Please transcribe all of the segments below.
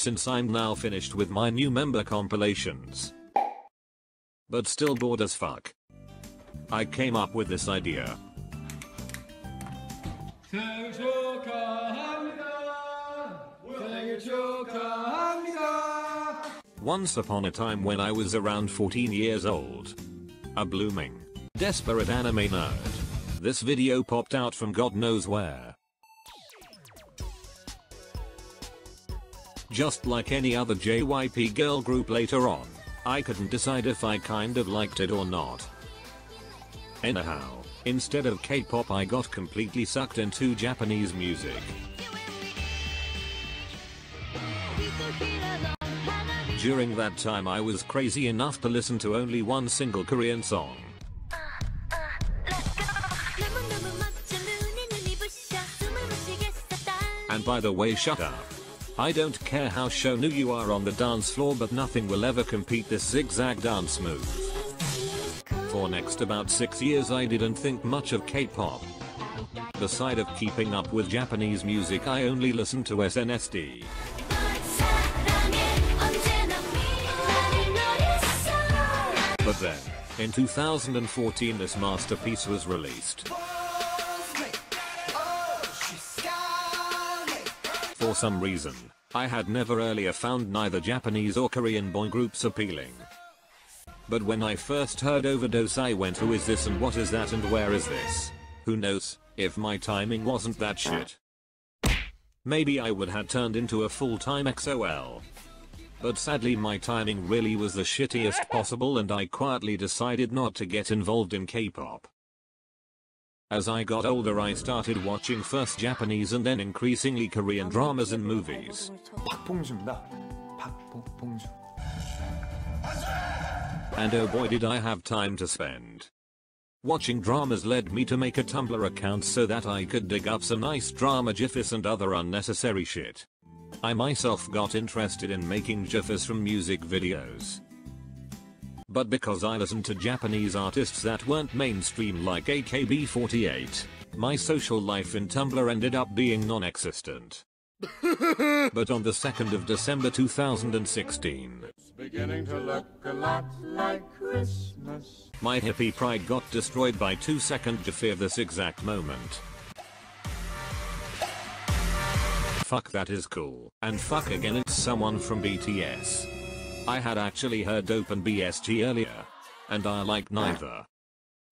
since I'm now finished with my new member compilations. But still bored as fuck. I came up with this idea. Once upon a time when I was around 14 years old, a blooming, desperate anime nerd, this video popped out from God knows where. Just like any other JYP girl group later on, I couldn't decide if I kind of liked it or not. Anyhow, instead of K-pop I got completely sucked into Japanese music. During that time I was crazy enough to listen to only one single Korean song. And by the way, shut up. I don't care how show new you are on the dance floor, but nothing will ever compete this zigzag dance move. For next about 6 years I didn't think much of K-pop. Beside of keeping up with Japanese music I only listened to SNSD. But then, in 2014 this masterpiece was released. For some reason, I had never earlier found neither Japanese or Korean boy groups appealing. But when I first heard Overdose I went, who is this and what is that and where is this? Who knows, if my timing wasn't that shit. Maybe I would have turned into a full-time EXO. But sadly my timing really was the shittiest possible and I quietly decided not to get involved in K-pop. As I got older I started watching first Japanese and then increasingly Korean dramas and movies. And oh boy did I have time to spend. Watching dramas led me to make a Tumblr account so that I could dig up some nice drama gifs and other unnecessary shit. I myself got interested in making gifs from music videos. But because I listened to Japanese artists that weren't mainstream like AKB48, my social life in Tumblr ended up being non-existent. But on the 2nd of December 2016, it's beginning to look a lot like Christmas. My hippie pride got destroyed by 2-second gif of this exact moment. Fuck, that is cool. And fuck again, it's someone from BTS. I had actually heard Dope and BSG earlier, and I like neither.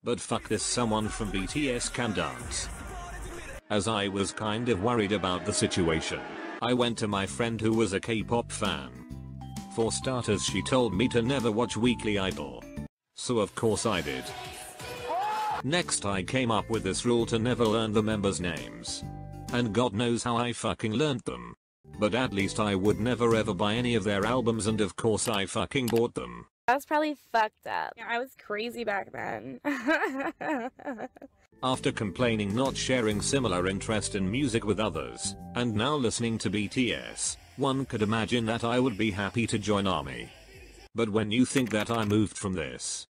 But fuck, this someone from BTS can dance. As I was kind of worried about the situation, I went to my friend who was a K-pop fan. For starters, she told me to never watch Weekly Idol. So of course I did. Next I came up with this rule to never learn the members' names. And God knows how I fucking learned them. But at least I would never ever buy any of their albums, and of course I fucking bought them. I was probably fucked up. I was crazy back then. After complaining not sharing similar interest in music with others, and now listening to BTS, one could imagine that I would be happy to join ARMY. But when you think that I moved from this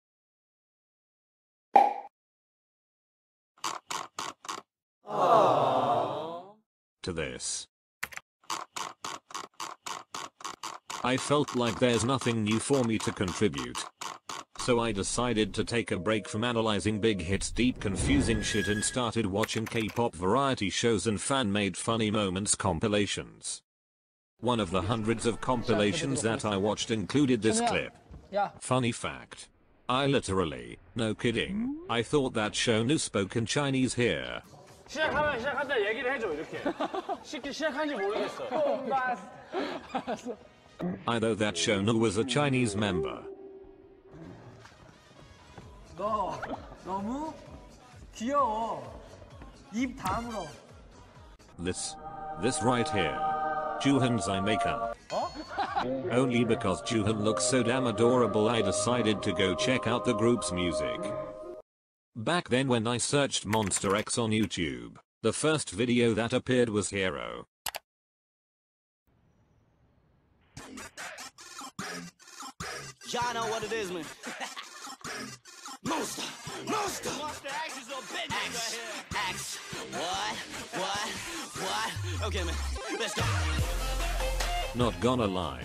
to this, I felt like there's nothing new for me to contribute. So I decided to take a break from analyzing big hits, deep confusing shit, and started watching K-pop variety shows and fan-made funny moments compilations. One of the hundreds of compilations that I watched included this clip. Funny fact. I literally, no kidding, I thought that Shonu spoke in Chinese here. 시작한다 얘기를 해줘 이렇게. 쉽게 시작한지 모르겠어. I know that Shonu was a Chinese member. 너 너무 귀여워. 입 다물어. This right here. Juhan's eye makeup. Only because Juhan looks so damn adorable I decided to go check out the group's music. Back then when I searched Monster X on YouTube, the first video that appeared was Hero. Y'all know what it is, man. Monster! Monster! Monster X is a bit X. X. What? Okay, man. Let's go. Not gonna lie.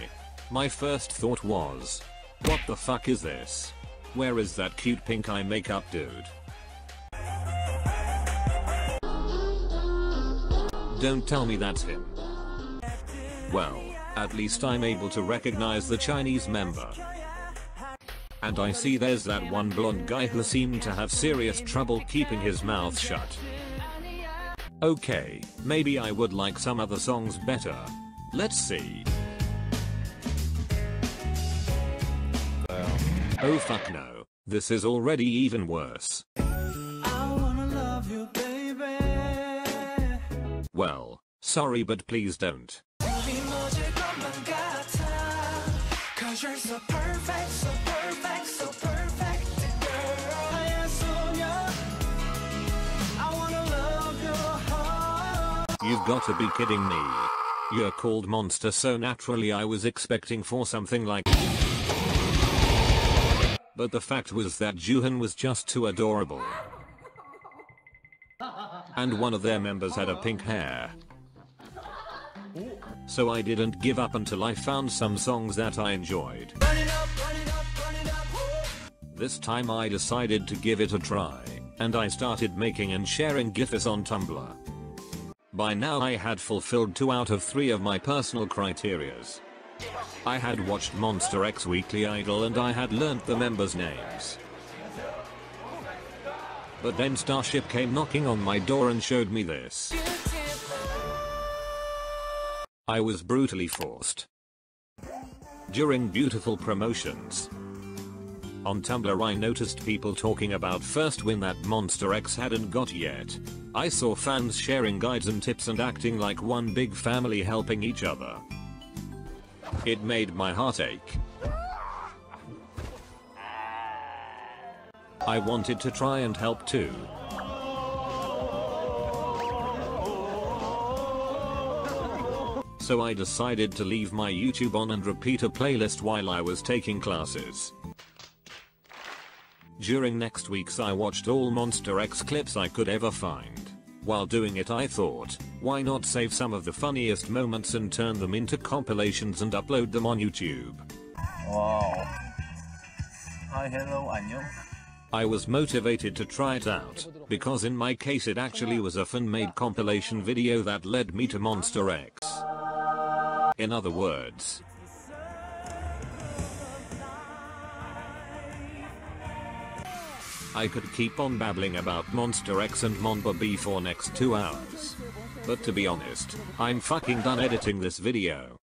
My first thought was, what the fuck is this? Where is that cute pink eye makeup dude? Don't tell me that's him. Well, at least I'm able to recognize the Chinese member. And I see there's that one blonde guy who seemed to have serious trouble keeping his mouth shut. Okay, maybe I would like some other songs better. Let's see. Oh fuck no, this is already even worse. Well, sorry but please don't. You've got to be kidding me. You're called Monster, so naturally I was expecting for something like. But the fact was that Juhan was just too adorable. And one of their members had a pink hair. So I didn't give up until I found some songs that I enjoyed. This time I decided to give it a try, and I started making and sharing GIFs on Tumblr. By now I had fulfilled 2 out of 3 of my personal criterias. I had watched Monsta X Weekly Idol and I had learnt the members' names. But then Starship came knocking on my door and showed me this. I was brutally forced. During beautiful promotions. On Tumblr I noticed people talking about first win that Monsta X hadn't got yet. I saw fans sharing guides and tips and acting like one big family helping each other. It made my heart ache. I wanted to try and help too. So I decided to leave my YouTube on and repeat a playlist while I was taking classes. During next week's I watched all Monsta X clips I could ever find. While doing it I thought, why not save some of the funniest moments and turn them into compilations and upload them on YouTube. Wow. Hi, hello, 안녕. I was motivated to try it out, because in my case it actually was a fan-made compilation video that led me to Monsta X. In other words, I could keep on babbling about Monsta X and Monba B for next 2 hours. But to be honest, I'm fucking done editing this video.